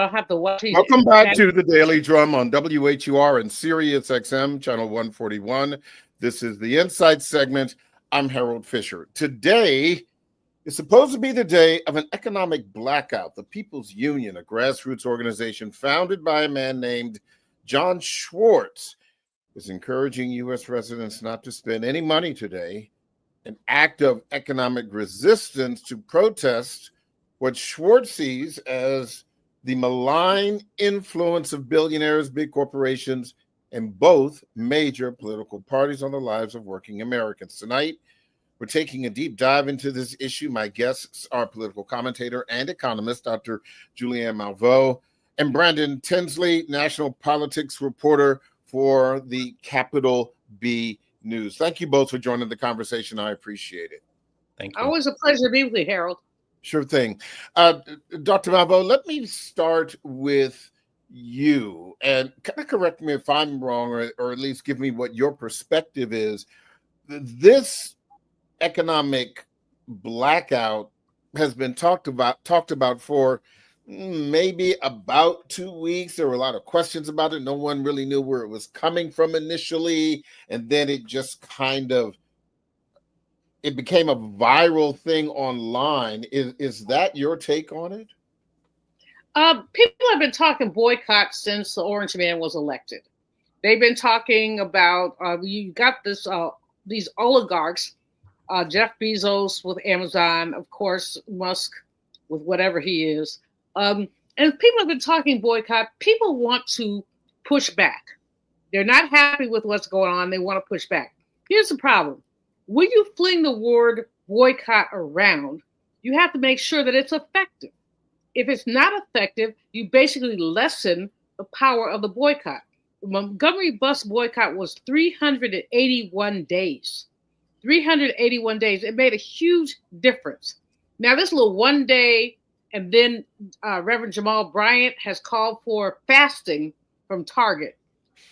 I'll have to watch. Welcome back to the Daily Drum on WHUR and Sirius XM, channel 141. This is the Insight segment. I'm Harold Fisher. Today is supposed to be the day of an economic blackout. The People's Union, a grassroots organization founded by a man named John Schwartz, is encouraging U.S. residents not to spend any money today, an act of economic resistance to protest what Schwartz sees as the malign influence of billionaires, big corporations, and both major political parties on the lives of working Americans. Tonight, we're taking a deep dive into this issue. My guests are political commentator and economist, Dr. Julianne Malveaux, and Brandon Tinsley, national politics reporter for the Capital B News. Thank you both for joining the conversation. I appreciate it. Thank you. Always a pleasure to be with you, Harold. Sure thing. Dr. Malveaux, let me start with you. And kind of correct me if I'm wrong, or at least give me what your perspective is. This economic blackout has been talked about for maybe about 2 weeks. There were a lot of questions about it. No one really knew where it was coming from initially. And then it just kind of it became a viral thing online. Is that your take on it? People have been talking boycott since the Orange Man was elected. They've been talking about you got these oligarchs, Jeff Bezos with Amazon, of course, Musk with whatever he is. And people have been talking boycott. People want to push back. They're not happy with what's going on. They want to push back. Here's the problem. When you fling the word boycott around, you have to make sure that it's effective. If it's not effective, you basically lessen the power of the boycott. The Montgomery bus boycott was 381 days. 381 days. It made a huge difference. Now, this little one day, and then Reverend Jamal Bryant has called for fasting from Target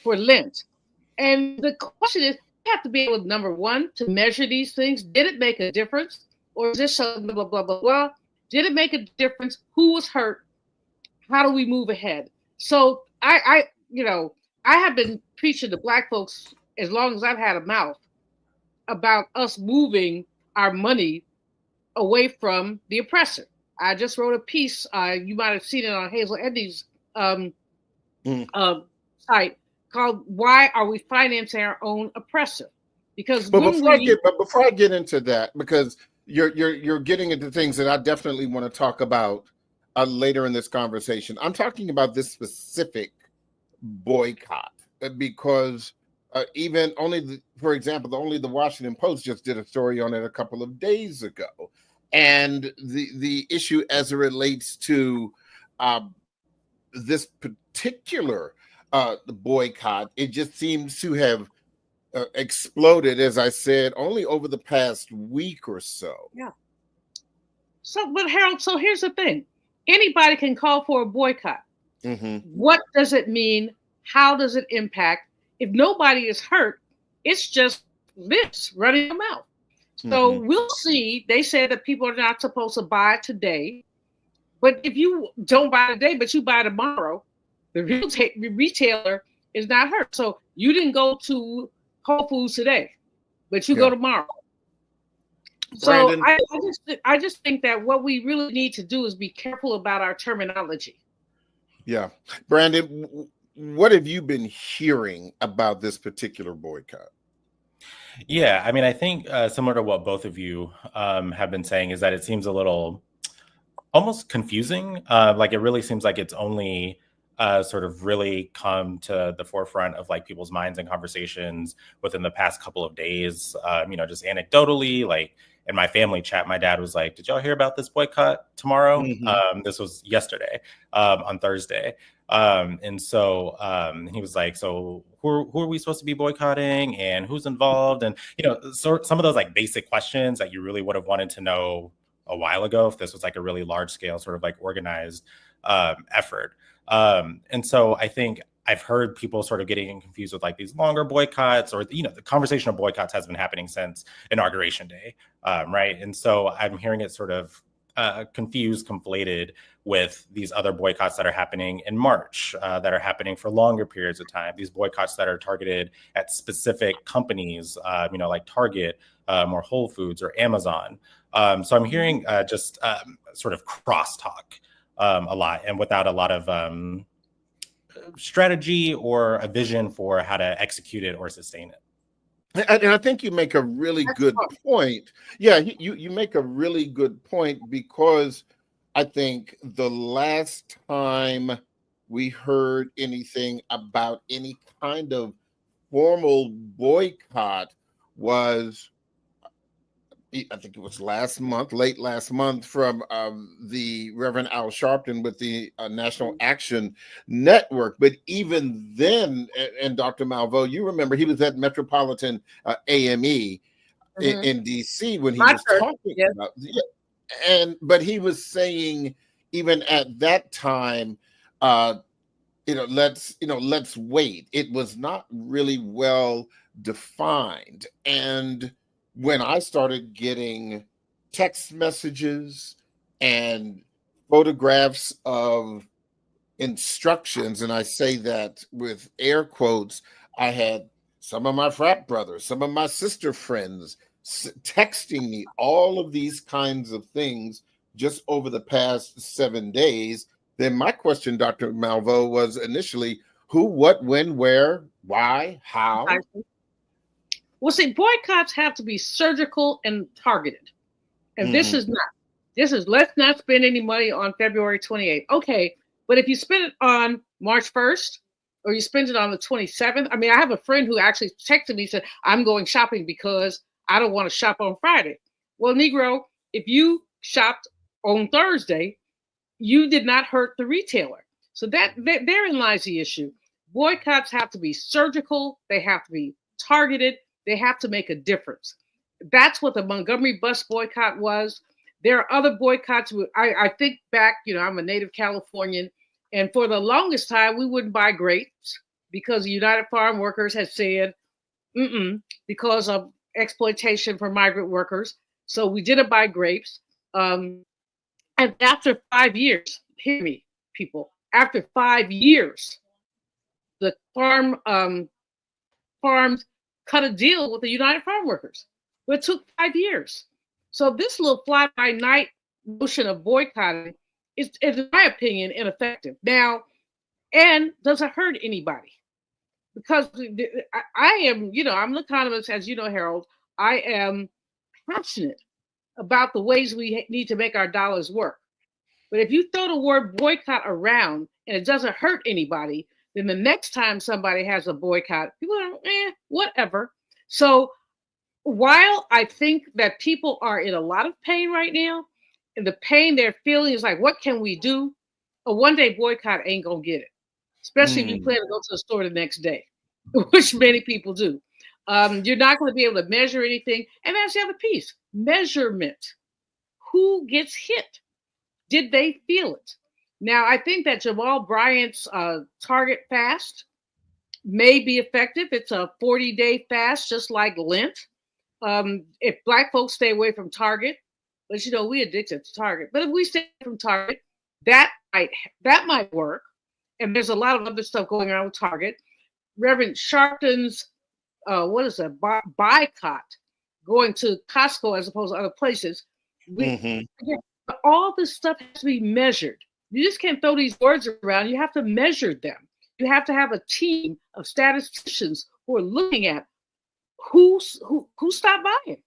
for Lent. And the question is, you have to be able, number one, to measure these things. Did it make a difference? Or is this something blah, blah, blah, blah? Did it make a difference? Who was hurt? How do we move ahead? So I have been preaching to Black folks as long as I've had a mouth about us moving our money away from the oppressor. I just wrote a piece. You might have seen it on Hazel Eddy's site called "Why Are We Financing Our Own Oppressor?" Because before I get into that, because you're getting into things that I definitely want to talk about later in this conversation. I'm talking about this specific boycott because for example, only the Washington Post just did a story on it a couple of days ago, and the issue as it relates to this particular the boycott, it just seems to have exploded, as I said, only over the past week or so. Yeah. But Harold, so here's the thing. Anybody can call for a boycott. Mm-hmm. What does it mean? How does it impact? If nobody is hurt, it's just this running them out. So we'll see. They said that people are not supposed to buy today. But if you don't buy today, but you buy tomorrow, the retailer is not hurt. So you didn't go to Whole Foods today, but you go tomorrow. So I just think that what we really need to do is be careful about our terminology. Yeah. Brandon, what have you been hearing about this particular boycott? Yeah, I mean, I think similar to what both of you have been saying is that it seems a little almost confusing. Like it really seems like it's only sort of really come to the forefront of like people's minds and conversations within the past couple of days. Just anecdotally, like in my family chat, my dad was like, "Did y'all hear about this boycott tomorrow?" This was yesterday, on Thursday. And so he was like, "So who are we supposed to be boycotting and who's involved?" And, so some of those like basic questions that you really would have wanted to know a while ago if this was like a really large scale sort of like organized effort. And so I think I've heard people sort of getting confused with like these longer boycotts or, the conversation of boycotts has been happening since Inauguration Day. Right. And so I'm hearing it sort of confused, conflated with these other boycotts that are happening in March, that are happening for longer periods of time, these boycotts that are targeted at specific companies, like Target or Whole Foods or Amazon. So I'm hearing just sort of crosstalk a lot, and without a lot of strategy or a vision for how to execute it or sustain it. And I think you make a really good point. Yeah, you make a really good point, because I think the last time we heard anything about any kind of formal boycott was, I think it was late last month, from the Reverend Al Sharpton with the National Action Network. But even then, and Dr. Malveaux, you remember he was at Metropolitan AME in DC when he was talking about, but he was saying, even at that time, let's wait. It was not really well defined. And when I started getting text messages and photographs of instructions, and I say that with air quotes, I had some of my frat brothers, some of my sister friends texting me all of these kinds of things just over the past 7 days. Then my question, Dr. Malveaux, was initially who, what, when, where, why, how? Well, see, boycotts have to be surgical and targeted. And this is not. This is, let's not spend any money on February 28th. Okay, but if you spend it on March 1st, or you spend it on the 27th, I mean, I have a friend who actually texted me and said, I'm going shopping because I don't want to shop on Friday. Well, Negro, if you shopped on Thursday, you did not hurt the retailer. So therein lies the issue. Boycotts have to be surgical. They have to be targeted. They have to make a difference. That's what the Montgomery bus boycott was. There are other boycotts. I think back, I'm a native Californian, and for the longest time, we wouldn't buy grapes because the United Farm Workers had said, because of exploitation for migrant workers. So we didn't buy grapes. And after 5 years, hear me, people, after 5 years, the farms cut a deal with the United Farm Workers. But it took 5 years. So this little fly-by-night notion of boycotting is, in my opinion, ineffective. Now, and doesn't hurt anybody. Because I am, I'm an economist, as you know, Harold. I am passionate about the ways we need to make our dollars work. But if you throw the word boycott around and it doesn't hurt anybody, then the next time somebody has a boycott, people are, whatever. So while I think that people are in a lot of pain right now, and the pain they're feeling is like, what can we do? A one-day boycott ain't gonna get it, especially if you plan to go to the store the next day, which many people do. You're not going to be able to measure anything. And that's the other piece, measurement. Who gets hit? Did they feel it? Now, I think that Jamal Bryant's Target fast may be effective. It's a 40-day fast, just like Lent. If Black folks stay away from Target, but we addicted to Target. But if we stay from Target, that might work. And there's a lot of other stuff going on with Target. Reverend Sharpton's boycott, going to Costco as opposed to other places. All this stuff has to be measured. You just can't throw these words around. You have to measure them. You have to have a team of statisticians who are looking at who stopped buying.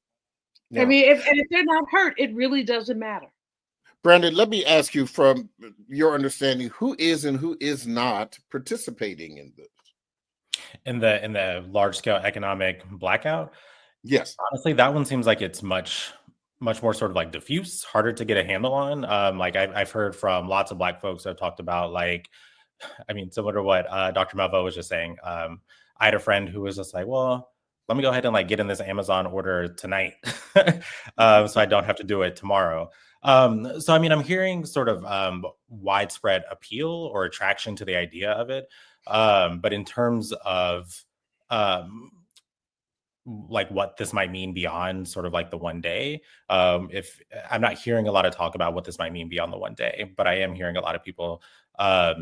Yeah. I mean, if they're not hurt, it really doesn't matter. Brandon, let me ask you, from your understanding, who is and who is not participating in this? In the large scale economic blackout? Yes. Honestly, that one seems like it's much more sort of like diffuse, harder to get a handle on. I've heard from lots of Black folks that have talked about, similar to what Dr. Malveaux was just saying. I had a friend who was just like, well, let me go ahead and get in this Amazon order tonight so I don't have to do it tomorrow. I'm hearing sort of widespread appeal or attraction to the idea of it. But in terms of like what this might mean beyond sort of like the one day. If I'm not hearing a lot of talk about what this might mean beyond the one day, but I am hearing a lot of people, of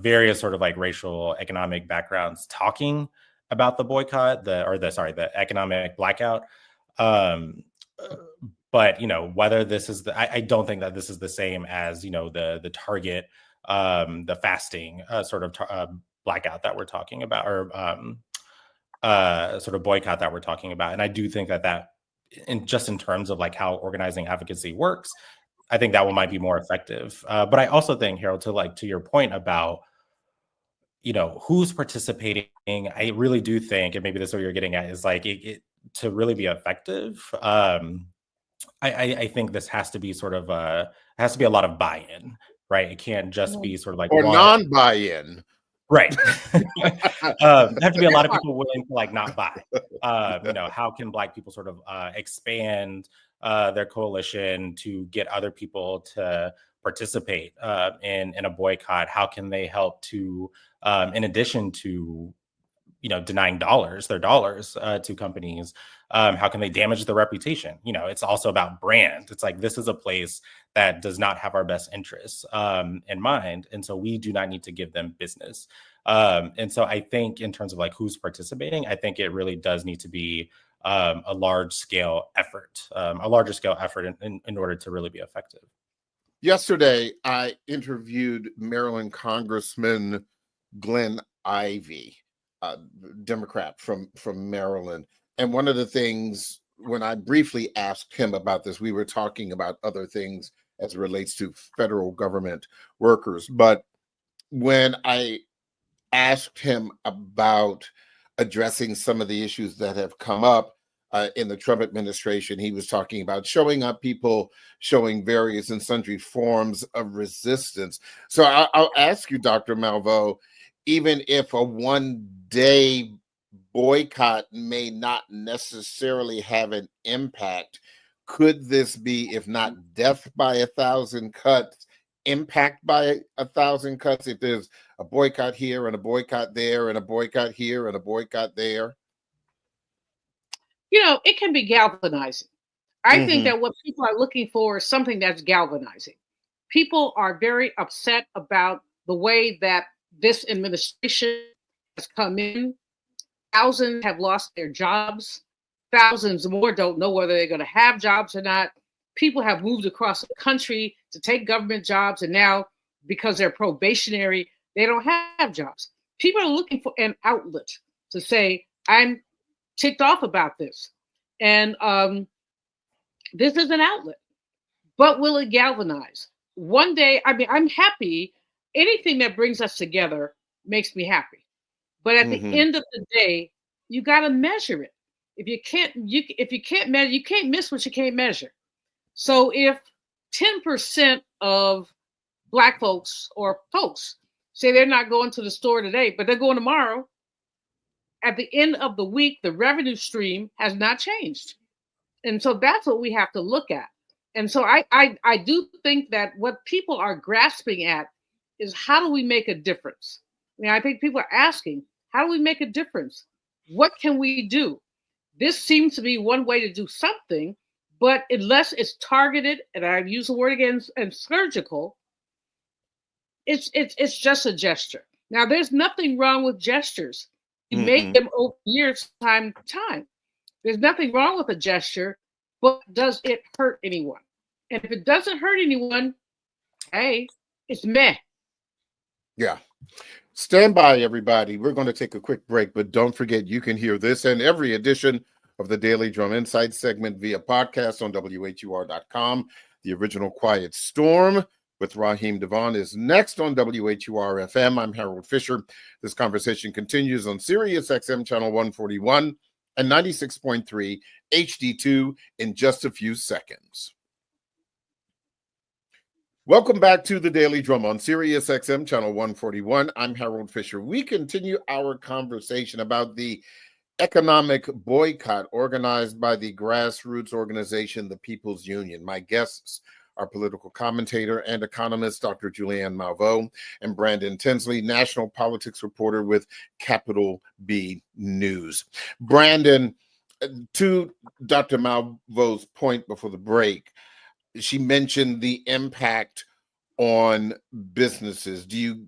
various sort of like racial, economic backgrounds talking about the boycott, the economic blackout. But whether this is I don't think that this is the same as the Target, the fasting sort of blackout that we're talking about, or sort of boycott that we're talking about. And I do think that in terms of like how organizing advocacy works, I think that one might be more effective. But I also think, Harold, to your point about who's participating, I really do think, and maybe this is what you're getting at, is like it to really be effective. I think this has to be sort of has to be a lot of buy-in, right? It can't just be sort of like or non-buy-in. Right. There have to be a lot of people willing to like not buy. How can Black people sort of expand their coalition to get other people to participate in a boycott? How can they help to, in addition to denying their dollars to companies, how can they damage their reputation? It's also about brand. It's like, this is a place that does not have our best interests in mind. And so we do not need to give them business. And so I think in terms of like who's participating, I think it really does need to be a larger scale effort in order to really be effective. Yesterday, I interviewed Maryland Congressman Glenn Ivey, Democrat from Maryland. And one of the things, when I briefly asked him about this, we were talking about other things as it relates to federal government workers. But when I asked him about addressing some of the issues that have come up in the Trump administration, he was talking about showing up people showing various and sundry forms of resistance. So I'll ask you, Dr. Malveaux, even if a one-day boycott may not necessarily have an impact, could this be, if not death by 1,000 cuts, impact by 1,000 cuts? If there's a boycott here and a boycott there and a boycott here and a boycott there? It can be galvanizing. I think that what people are looking for is something that's galvanizing. People are very upset about the way that this administration has come in. Thousands have lost their jobs. Thousands more don't know whether they're going to have jobs or not. People have moved across the country to take government jobs, and now, because they're probationary, they don't have jobs. People are looking for an outlet to say, I'm ticked off about this. And this is an outlet. But will it galvanize? One day, I'm happy. Anything that brings us together makes me happy. But at the end of the day, you got to measure it. If you can't measure, you can't miss what you can't measure. So if 10% of Black folks or folks say they're not going to the store today, but they're going tomorrow, at the end of the week, the revenue stream has not changed. And so that's what we have to look at. And so I do think that what people are grasping at is, how do we make a difference? I think people are asking, how do we make a difference? What can we do? This seems to be one way to do something, but unless it's targeted, and I use the word again, and surgical, it's just a gesture. Now, there's nothing wrong with gestures. You make them over years, time to time. There's nothing wrong with a gesture, but does it hurt anyone? And if it doesn't hurt anyone, hey, it's meh. Yeah. Stand by, everybody. We're going to take a quick break, but don't forget, you can hear this and every edition of the Daily Drum Insight segment via podcast on WHUR.com. The original Quiet Storm with Raheem Devon is next on WHUR-FM. I'm Harold Fisher. This conversation continues on Sirius XM channel 141 and 96.3 HD2 in just a few seconds. Welcome back to the Daily Drum on Sirius XM channel 141. I'm Harold Fisher. We continue our conversation about the economic boycott organized by the grassroots organization, the People's Union. My guests are political commentator and economist, Dr. Julianne Malveaux, and Brandon Tinsley, national politics reporter with Capital B News. Brandon, to Dr. Malvo's point before the break, she mentioned the impact on businesses. Do you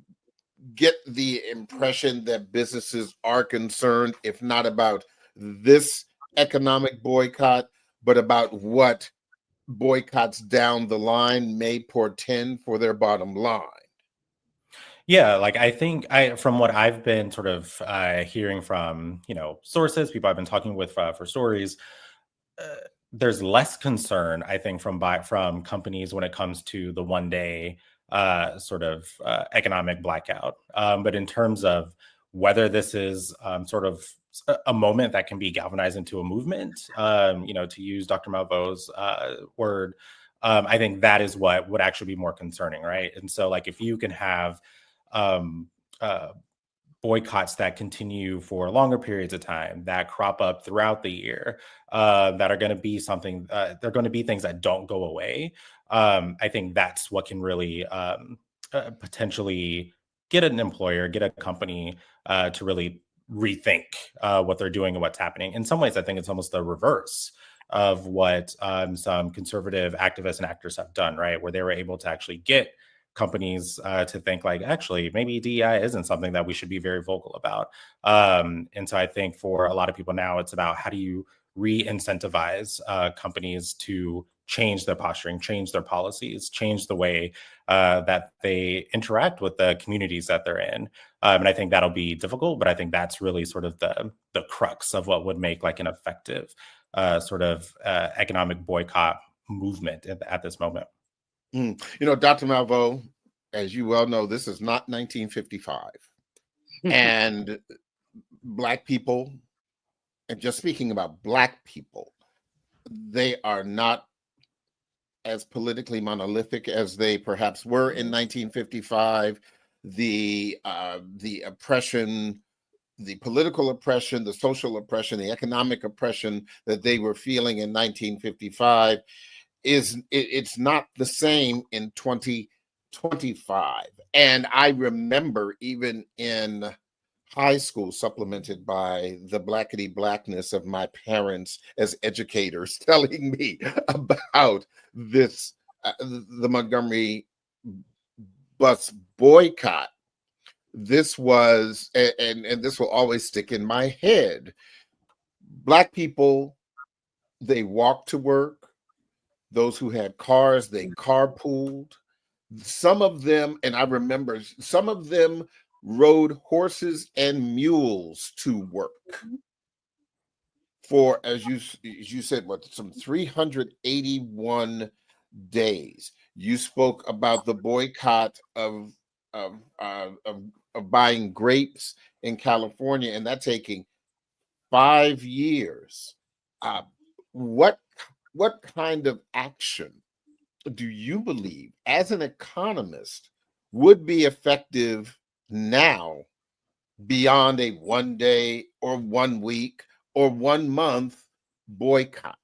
get the impression that businesses are concerned, if not about this economic boycott, but about what boycotts down the line may portend for their bottom line? Yeah, like I think from what I've been sort of hearing from, sources, people I've been talking with for stories, there's less concern, I think, from companies when it comes to the 1 day sort of economic blackout. But in terms of whether this is sort of a moment that can be galvanized into a movement, to use Dr. Malvo's word, I think that is what would actually be more concerning, right? And so, like, if you can have boycotts that continue for longer periods of time, that crop up throughout the year, that are going to be something, they're going to be things that don't go away. I think that's what can really potentially get an employer, get a company to really rethink what they're doing and what's happening. In some ways, I think it's almost the reverse of what some conservative activists and actors have done, right? Where they were able to actually get companies to think like, actually, maybe DEI isn't something that we should be very vocal about. And so I think for a lot of people now, it's about how do you re-incentivize companies to change their posturing, change their policies, change the way that they interact with the communities that they're in. And I think that'll be difficult, but I think that's really sort of the crux of what would make like an effective sort of economic boycott movement at this moment. Dr. Malvo, as you well know, this is not 1955. And Black people, and just speaking about Black people, they are not as politically monolithic as they perhaps were in 1955. The oppression, the political oppression, the social oppression, the economic oppression that they were feeling in 1955 it's not the same in 2025. And I remember even in high school, supplemented by the blackety blackness of my parents as educators telling me about this, the Montgomery bus boycott. This was, and this will always stick in my head. Black people, they walked to work. Those who had cars, they carpooled. Some of them, and I remember some of them rode horses and mules to work for, as you said, some 381 days. You spoke about the boycott of buying grapes in California, and that taking 5 years. What kind of action do you believe, as an economist, would be effective now beyond a 1 day or 1 week or 1 month boycott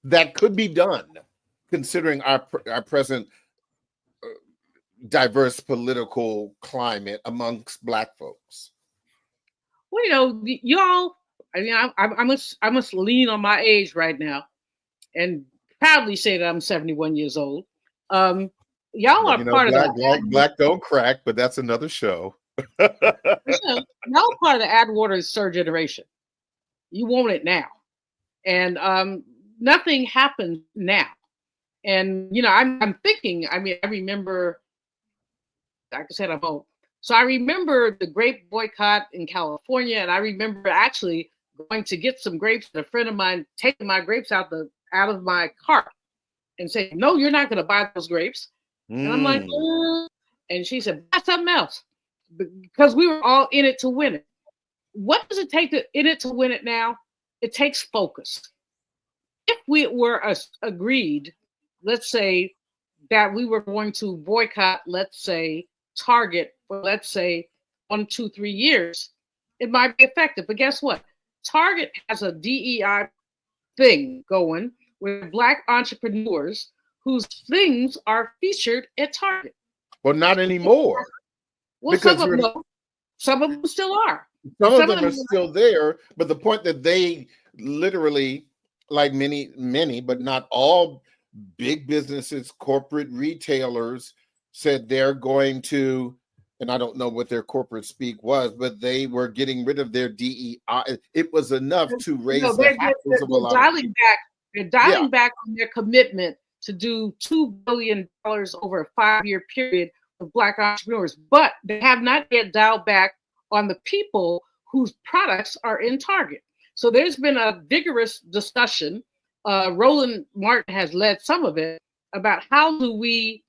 that could be done, considering our present diverse political climate amongst Black folks? Well, y'all, I must lean on my age right now and proudly say that I'm 71 years old. Y'all are part of that. Black don't crack, but that's another show. Y'all part of the Atwater surge generation. You want it now. And nothing happened now. And, I'm thinking, I remember, like I said, I'm old. So I remember the grape boycott in California. And I remember actually going to get some grapes, and a friend of mine taking my grapes out of my cart and saying, "No, you're not going to buy those grapes." And I'm like, and she said, "Buy something else," because we were all in it to win it. What does it take in it to win it now? It takes focus. If we were agreed, let's say, that we were going to boycott, let's say, Target for, let's say, 1, 2, 3 years, it might be effective. But guess what? Target has a DEI thing going with Black entrepreneurs whose things are featured at Target. Well, not anymore. Well, some of them still are. Some of them are still there, but the point that they literally, like many, but not all big businesses, corporate retailers said they're going to, and I don't know what their corporate speak was, but they were getting rid of their DEI. It was enough to raise the hackles of a lot of people. They're Yeah. dialing back on their commitment to do $2 billion over a 5-year period with Black entrepreneurs, but they have not yet dialed back on the people whose products are in Target. So there's been a vigorous discussion. Roland Martin has led some of it about how do we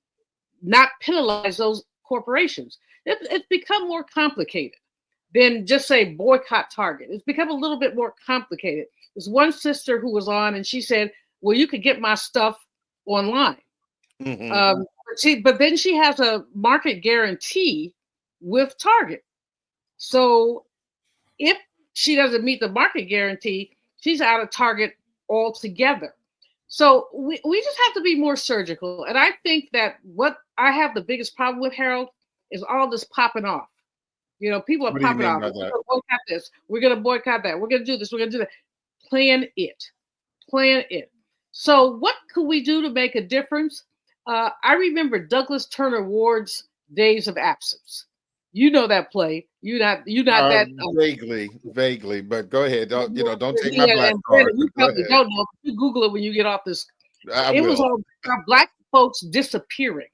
not penalize those corporations. It's become more complicated than just say boycott Target. It's become a little bit more complicated. There's one sister who was on and she said, well, you could get my stuff online. Mhm. But then she has a market guarantee with Target. So if she doesn't meet the market guarantee, she's out of Target altogether. So we just have to be more surgical. And I think that what I have the biggest problem with, Harold, is all this popping off. You know, people are What do you popping mean off. by We're that? going to boycott this. We're going to boycott that. We're going to do this. We're going to do that. Plan it. Plan it. So what could we do to make a difference? I remember Douglas Turner Ward's Days of Absence. You know that play. You not that. Vaguely, but go ahead. Don't take my Yeah, black and card. you But go probably ahead. don't know. You Google it when you get off this. I It was will. all about Black folks disappearing.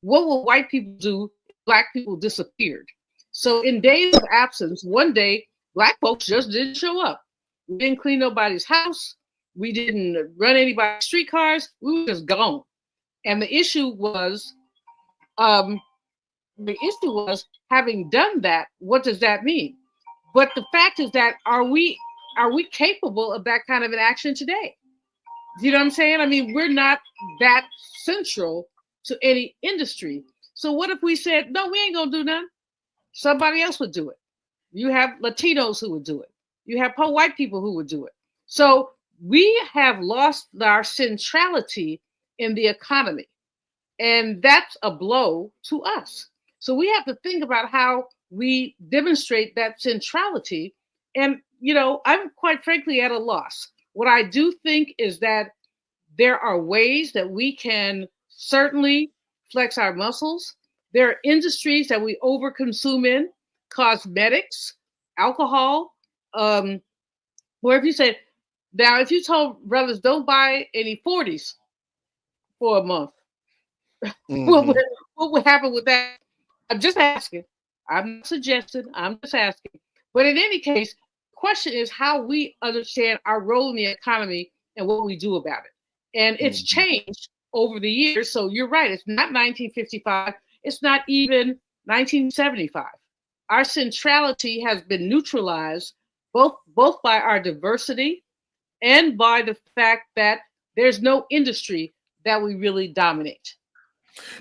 What will white people do if Black people disappeared? So in Days of Absence, one day Black folks just didn't show up. We didn't clean nobody's house. We didn't run anybody's streetcars. We were just gone. And um, the issue was having done that. What does that mean? But the fact is that are we capable of that kind of an action today? You know what I'm saying? I mean, we're not that central to any industry. So what if we said, no, we ain't gonna do nothing? Somebody else would do it. You have Latinos who would do it. You have poor white people who would do it. So we have lost our centrality in the economy. And that's a blow to us. So we have to think about how we demonstrate that centrality. And, you know, I'm quite frankly at a loss. What I do think is that there are ways that we can certainly flex our muscles. There are industries that we overconsume in, cosmetics, alcohol. Where if you said, now if you told brothers don't buy any 40s for a month, what Mhm. would what would happen with that? I'm just asking. I'm not suggesting. I'm just asking. But in any case, the question is how we understand our role in the economy and what we do about it. And it's Mhm. changed over the years. So you're right. It's not 1955. It's not even 1975. Our centrality has been neutralized both by our diversity and by the fact that there's no industry that we really dominate.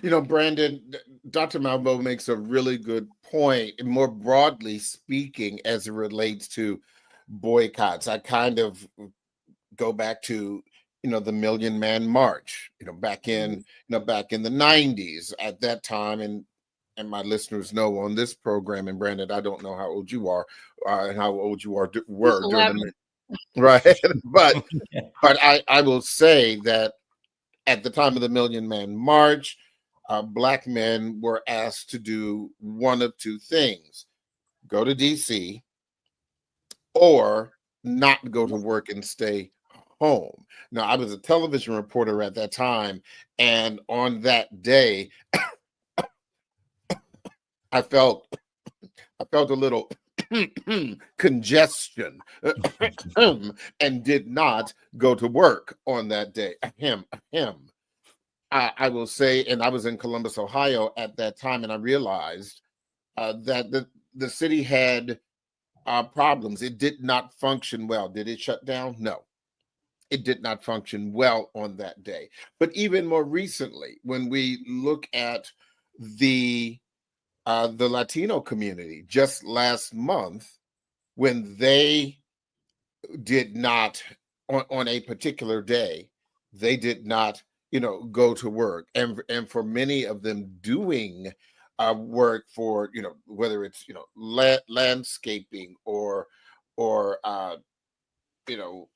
Brandon, Dr. Malvo makes a really good point. And more broadly speaking, as it relates to boycotts, I kind of go back to the Million Man March. Back in the 90s. At that time, and my listeners know on this program, and Brandon, I don't know how old you are and how old you were during the right, but I will say that at the time of the Million Man March, Black men were asked to do one of two things: go to DC or not go to work and stay home. Now, I was a television reporter at that time, and on that day, I felt a little congestion and did not go to work on that day. Him. I will say, and I was in Columbus, Ohio at that time, and I realized that the city had problems. It did not function well. Did it shut down? No, it did not function well on that day. But even more recently, when we look at the Latino community, just last month, when they did not on a particular day, they did not go to work, and for many of them doing work for whether it's landscaping or you know,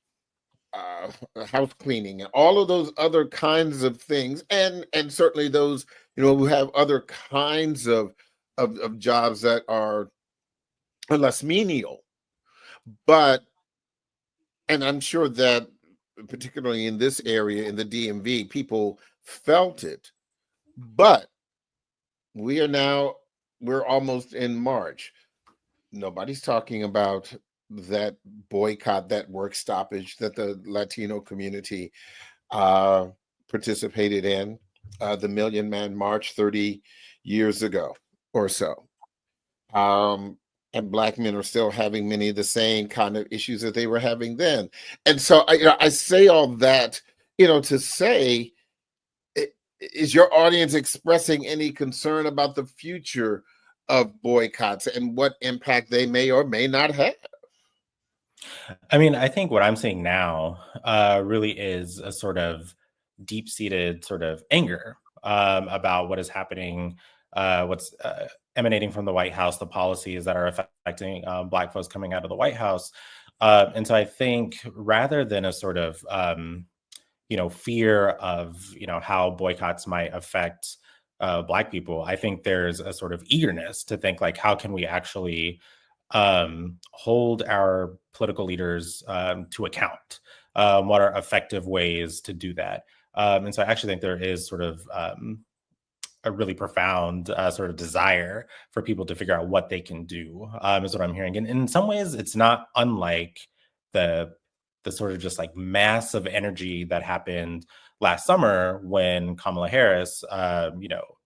house cleaning and all of those other kinds of things, and certainly those, you know, who have other kinds of jobs that are less menial. But, and I'm sure that particularly in this area in the DMV, people felt it. But we're almost in March. Nobody's talking about that boycott, that work stoppage that the Latino community uh, participated in, the Million Man March 30 years ago or so. And Black men are still having many of the same kind of issues that they were having then. And so I say all that, to say, is your audience expressing any concern about the future of boycotts and what impact they may or may not have? I mean, I think what I'm seeing now really is a sort of deep-seated sort of anger about what is happening, what's emanating from the White House, the policies that are affecting Black folks coming out of the White House. And so I think rather than a sort of, fear of, how boycotts might affect Black people, I think there's a sort of eagerness to think like, how can we actually hold our political leaders to account? What are effective ways to do that? And so I actually think there is sort of a really profound sort of desire for people to figure out what they can do, is what I'm hearing. And in some ways, it's not unlike the sort of just like massive energy that happened last summer when Kamala Harris,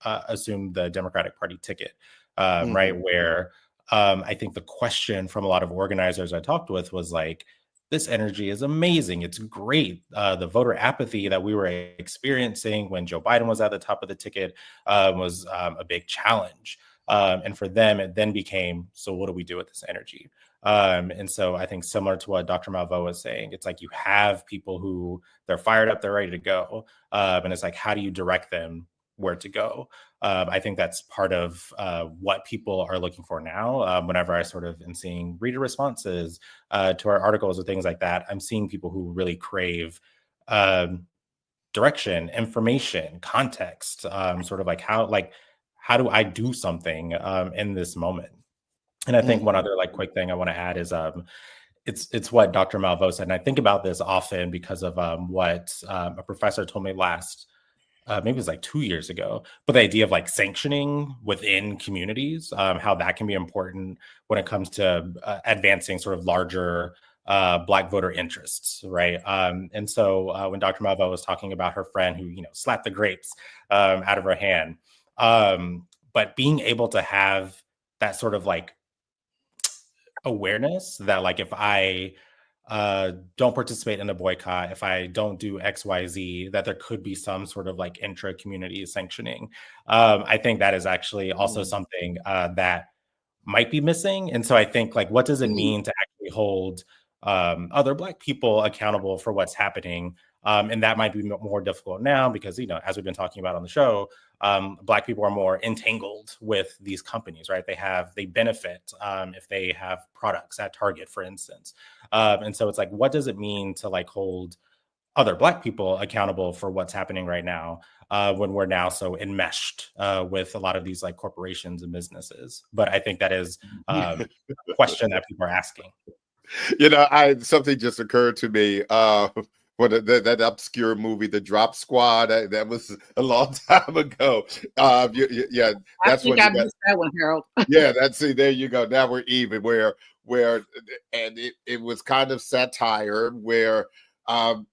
assumed the Democratic Party ticket, right? Where I think the question from a lot of organizers I talked with was like, this energy is amazing. It's great. The voter apathy that we were experiencing when Joe Biden was at the top of the ticket was a big challenge. And for them, it then became, so what do we do with this energy? And so I think similar to what Dr. Malveaux was saying, it's like you have people who they're fired up, they're ready to go. And it's like, how do you direct them where to go? I think that's part of what people are looking for now. Whenever I sort of am seeing reader responses to our articles or things like that, I'm seeing people who really crave direction, information, context, sort of like how do I do something in this moment? And I think one other like quick thing I want to add is it's what Dr. Malveaux said, and I think about this often because of what a professor told me last. Maybe it was like 2 years ago, but the idea of like sanctioning within communities, how that can be important when it comes to advancing sort of larger Black voter interests, right? And so when Dr. Malveaux was talking about her friend who, slapped the grapes out of her hand, but being able to have that sort of like awareness that like if I don't participate in the boycott, if I don't do XYZ, that there could be some sort of like intra-community sanctioning. I think that is actually also something that might be missing. And so I think like, what does it mean to actually hold other Black people accountable for what's happening? And that might be more difficult now because, as we've been talking about on the show, Black people are more entangled with these companies, right? They benefit if they have products at Target, for instance. And so it's like, what does it mean to like hold other Black people accountable for what's happening right now when we're now so enmeshed with a lot of these like corporations and businesses? But I think that is a question that people are asking. Something just occurred to me. That obscure movie, The Drop Squad, that was a long time ago. Yeah, that's I think I missed that one, Harold. Yeah, there you go. Now we're even. And it was kind of satire where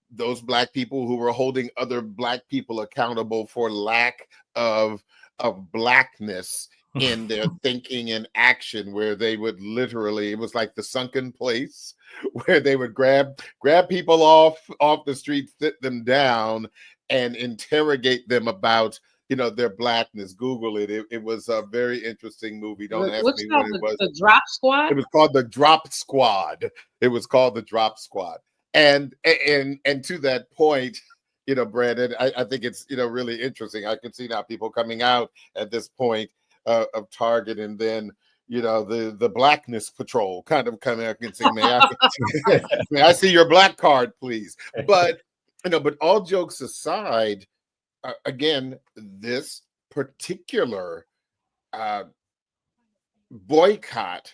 those Black people who were holding other Black people accountable for lack of Blackness in their thinking and action, where they would literally, it was like the sunken place where they would grab people off the street, sit them down and interrogate them about their Blackness. Google it. It was a very interesting movie. Don't ask me what it was. The Drop Squad? It was called The Drop Squad. It was called The Drop Squad. And to that point, Brandon, I think it's really interesting. I can see now people coming out at this point of Target, and then the blackness patrol kind of come out and say, may I see your black card, please? But but all jokes aside, again, this particular boycott.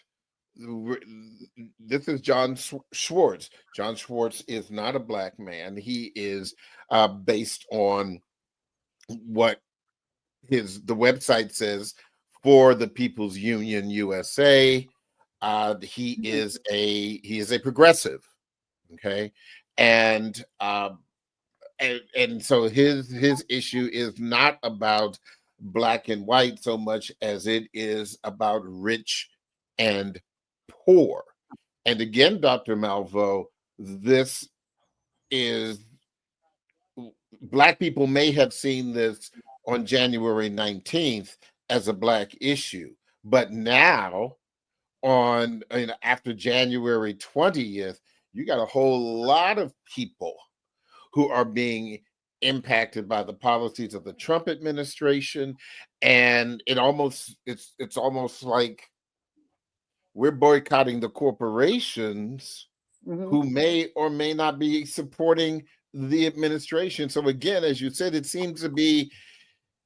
This is John Schwartz. John Schwartz is not a black man. He is based on what the website says, for the People's Union USA. He is a progressive, okay, and so his issue is not about black and white so much as it is about rich and poor. And again, Dr. Malveaux, this is, black people may have seen this on January 19th as a black issue, but now after January 20th, you got a whole lot of people who are being impacted by the policies of the Trump administration, and it's almost like we're boycotting the corporations who may or may not be supporting the administration. So again, as you said, it seems to be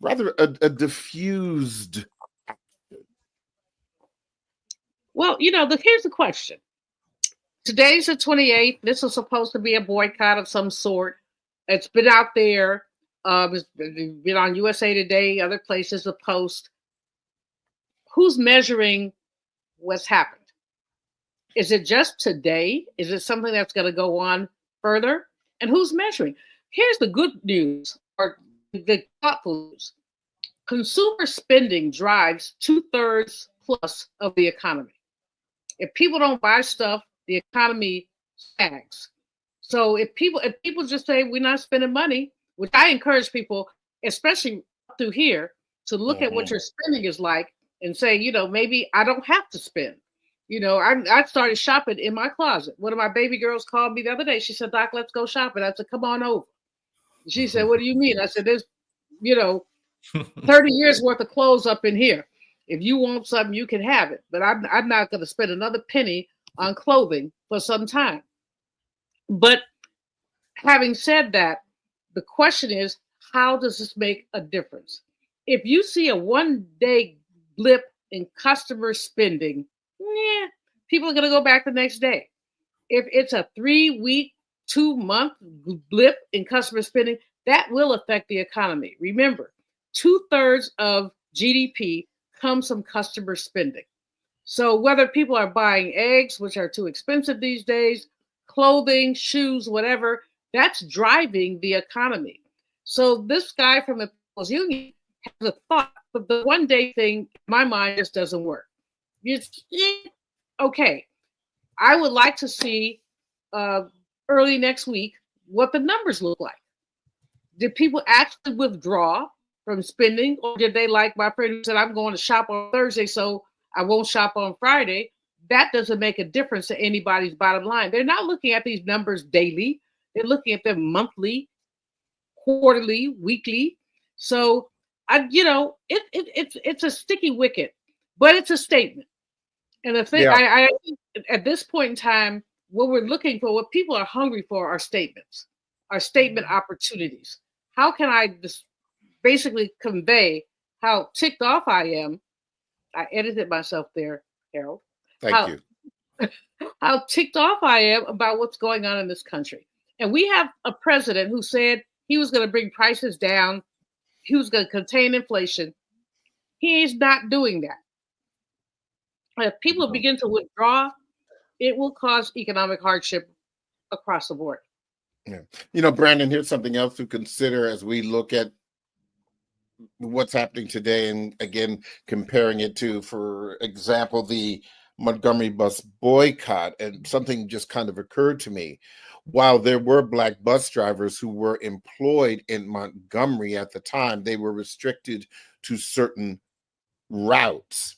rather a diffused action. Well, here's the question. Today's the 28th. This is supposed to be a boycott of some sort. It's been out there. It's been on USA Today, other places, the Post. Who's measuring what's happened? Is it just today? Is it something that's going to go on further? And who's measuring? Here's the good news, or the thoughtful news. Consumer spending drives 2/3 plus of the economy. If people don't buy stuff, the economy sags. So if people just say we're not spending money, which I encourage people, especially through here, to look at what your spending is like and say, maybe I don't have to spend. I started shopping in my closet. One of my baby girls called me the other day. She said, "Doc, let's go shopping." I said, "Come on over." She said, "What do you mean?" I said, "There's, 30 years worth of clothes up in here. If you want something, you can have it. But I'm not going to spend another penny on clothing for some time." But having said that, the question is, how does this make a difference? If you see a one-day blip in customer spending, people are going to go back the next day. If it's a 3-week, 2-month blip in customer spending, that will affect the economy. Remember, 2/3 of GDP comes from customer spending. So whether people are buying eggs, which are too expensive these days, clothing, shoes, whatever, that's driving the economy. So this guy from the People's Union has a thought, but the one-day thing, in my mind, just doesn't work. Okay, I would like to see early next week what the numbers look like. Did people actually withdraw from spending, or did they, like my friend who said, "I'm going to shop on Thursday, so I won't shop on Friday"? That doesn't make a difference to anybody's bottom line. They're not looking at these numbers daily. They're looking at them monthly, quarterly, weekly. So, it's a sticky wicket, but it's a statement. And the thing, I think at this point in time, what we're looking for, what people are hungry for, are statements, are statement opportunities. How can I just basically convey how ticked off I am? I edited myself there, Harold. Thank you. How ticked off I am about what's going on in this country. And we have a president who said he was going to bring prices down. He was going to contain inflation. He is not doing that. If people begin to withdraw, it will cause economic hardship across the board. Yeah. Brandon, here's something else to consider as we look at what's happening today, and again, comparing it to, for example, the Montgomery bus boycott. And something just kind of occurred to me. While there were black bus drivers who were employed in Montgomery at the time, they were restricted to certain routes.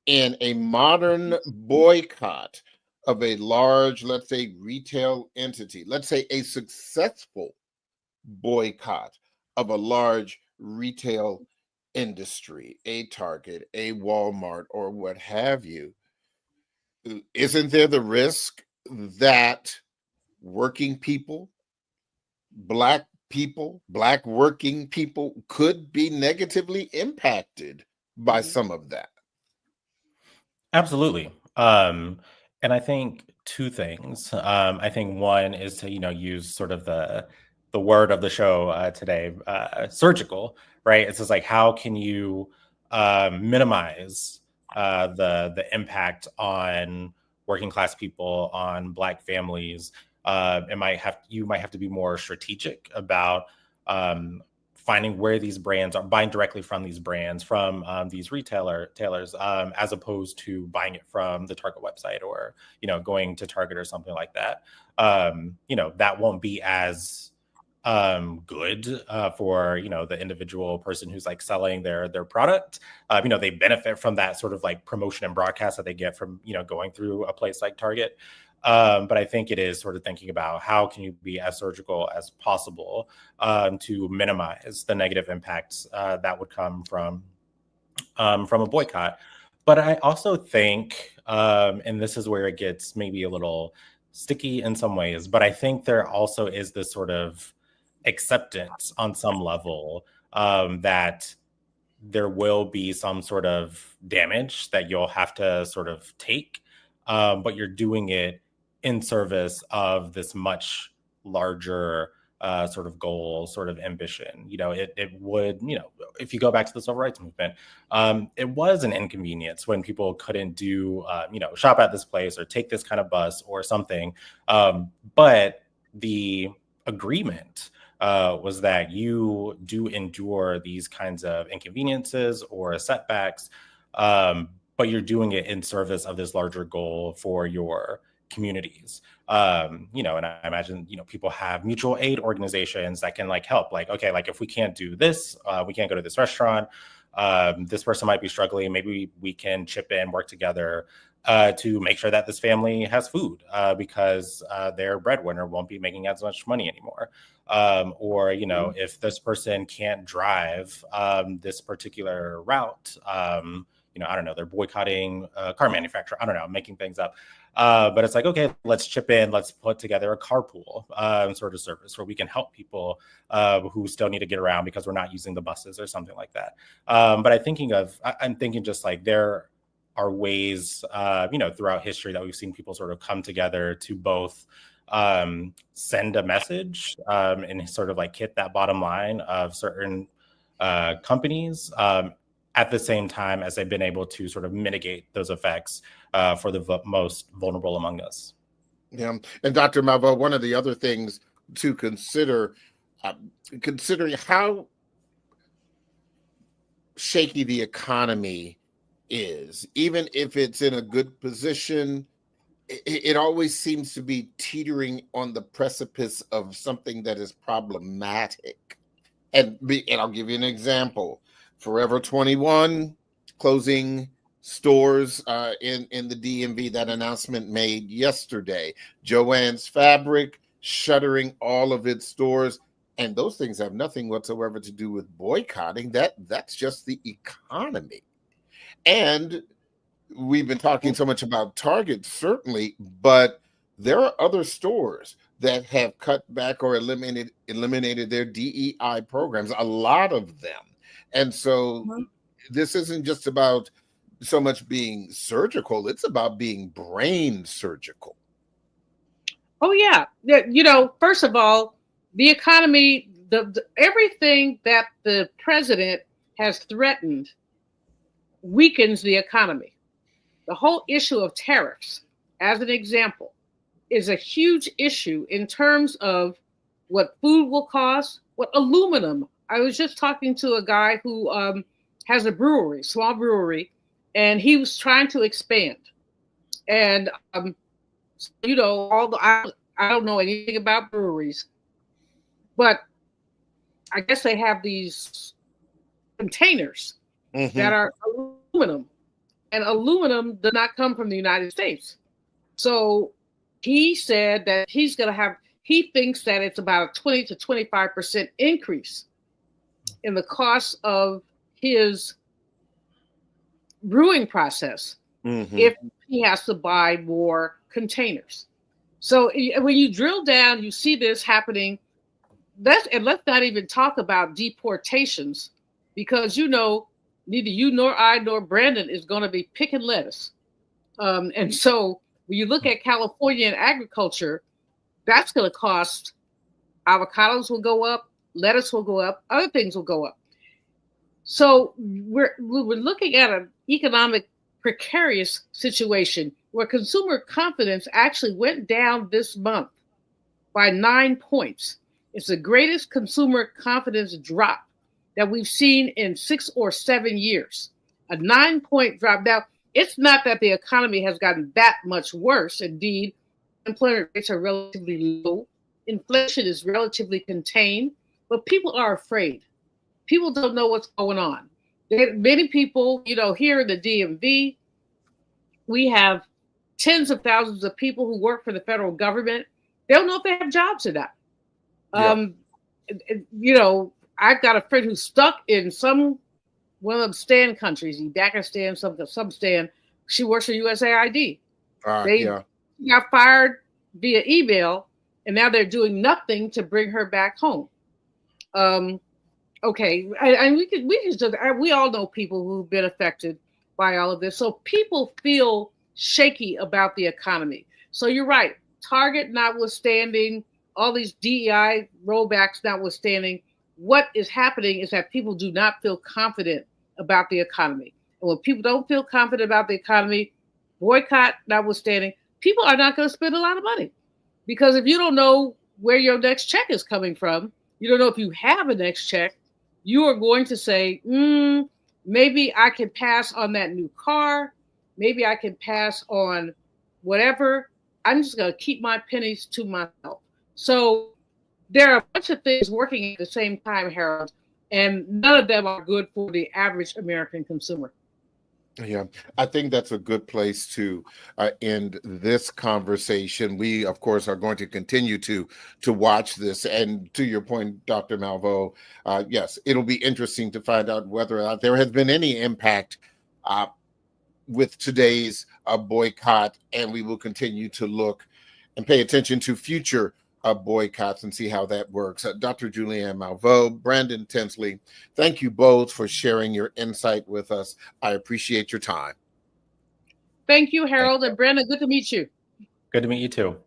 In a modern boycott of a large, let's say, retail entity, let's say a successful boycott of a large retail industry, a Target, a Walmart, or what have you, isn't there the risk that working people, Black people, Black working people could be negatively impacted by some of that? Absolutely. And I think two things. I think one is to, use sort of the word of the show today, surgical, right? It's just like, how can you minimize the impact on working class people, on Black families? You might have to be more strategic about finding where these brands are, buying directly from these brands, from these retailers, as opposed to buying it from the Target website, or going to Target or something like that. That won't be as good for the individual person who's like selling their product. They benefit from that sort of like promotion and broadcast that they get from going through a place like Target. But I think it is sort of thinking about how can you be as surgical as possible to minimize the negative impacts that would come from a boycott. But I also think, and this is where it gets maybe a little sticky in some ways, but I think there also is this sort of acceptance on some level that there will be some sort of damage that you'll have to sort of take, but you're doing it in service of this much larger sort of goal, sort of ambition. It would, if you go back to the civil rights movement, it was an inconvenience when people couldn't do, shop at this place or take this kind of bus or something. But the agreement was that you do endure these kinds of inconveniences or setbacks, but you're doing it in service of this larger goal for your communities. And I imagine, people have mutual aid organizations that can like help, like, okay, like if we can't do this, we can't go to this restaurant, this person might be struggling, maybe we can chip in, work together to make sure that this family has food because their breadwinner won't be making as much money anymore. Or, if this person can't drive this particular route, I don't know, they're boycotting a car manufacturer. I don't know, I'm making things up. But it's like, okay, let's chip in, let's put together a carpool sort of service where we can help people who still need to get around because we're not using the buses or something like that. But I'm thinking just like there are ways, throughout history that we've seen people sort of come together to both send a message and sort of like hit that bottom line of certain companies at the same time as they've been able to sort of mitigate those effects for the most vulnerable among us. Yeah. And Dr. Malveaux, one of the other things to consider, considering how shaky the economy is, even if it's in a good position, it always seems to be teetering on the precipice of something that is problematic. And I'll give you an example. Forever 21 closing stores in the DMV, that announcement made yesterday. Joann's Fabric shuttering all of its stores. And those things have nothing whatsoever to do with boycotting. That's just the economy. And we've been talking so much about Target, certainly, but there are other stores that have cut back or eliminated their DEI programs, a lot of them. And so this isn't just about so much being surgical, it's about being brain surgical. Oh, yeah. First of all, the economy, the everything that the president has threatened weakens the economy. The whole issue of tariffs, as an example, is a huge issue in terms of what food will cost, what aluminum. I was just talking to a guy who has a brewery, small brewery, and he was trying to expand. And, I don't know anything about breweries, but I guess they have these containers that are aluminum, and aluminum does not come from the United States. So he said that he thinks that it's about a 20 to 25% increase in the cost of his brewing process if he has to buy more containers. So when you drill down, you see this happening. Let's not even talk about deportations, because neither you nor I nor Brandon is going to be picking lettuce. And so when you look at California and agriculture, that's going to cost. Avocados will go up, lettuce will go up, other things will go up. So we're looking at an economic precarious situation where consumer confidence actually went down this month by 9 points. It's the greatest consumer confidence drop that we've seen in 6 or 7 years. A 9-point drop. Now, it's not that the economy has gotten that much worse. Indeed, employment rates are relatively low. Inflation is relatively contained, but people are afraid. People don't know what's going on. Many people, here in the DMV, we have tens of thousands of people who work for the federal government. They don't know if they have jobs or not. Yeah. I've got a friend who's stuck in one of them stand countries, Pakistan, some stand. She works for USAID. They got fired via email, and now they're doing nothing to bring her back home. Okay, and we all know people who've been affected by all of this. So people feel shaky about the economy. So you're right. Target notwithstanding, all these DEI rollbacks notwithstanding, what is happening is that people do not feel confident about the economy. And when people don't feel confident about the economy, boycott notwithstanding, people are not going to spend a lot of money. Because if you don't know where your next check is coming from, you don't know if you have a next check, you are going to say, maybe I can pass on that new car. Maybe I can pass on whatever. I'm just going to keep my pennies to myself. So there are a bunch of things working at the same time, Harold, and none of them are good for the average American consumer. Yeah, I think that's a good place to end this conversation. We, of course, are going to continue to watch this. And to your point, Dr. Malveaux, yes, it'll be interesting to find out whether or not there has been any impact with today's boycott. And we will continue to look and pay attention to future boycotts and see how that works. Dr. Julianne Malveaux, Brandon Tinsley, thank you both for sharing your insight with us. I appreciate your time. Thank you, Harold and Brandon. Good to meet you. Good to meet you too.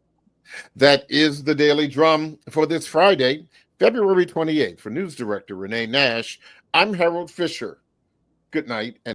That is the Daily Drum for this Friday, February 28th. For News Director Renee Nash, I'm Harold Fisher. Good night.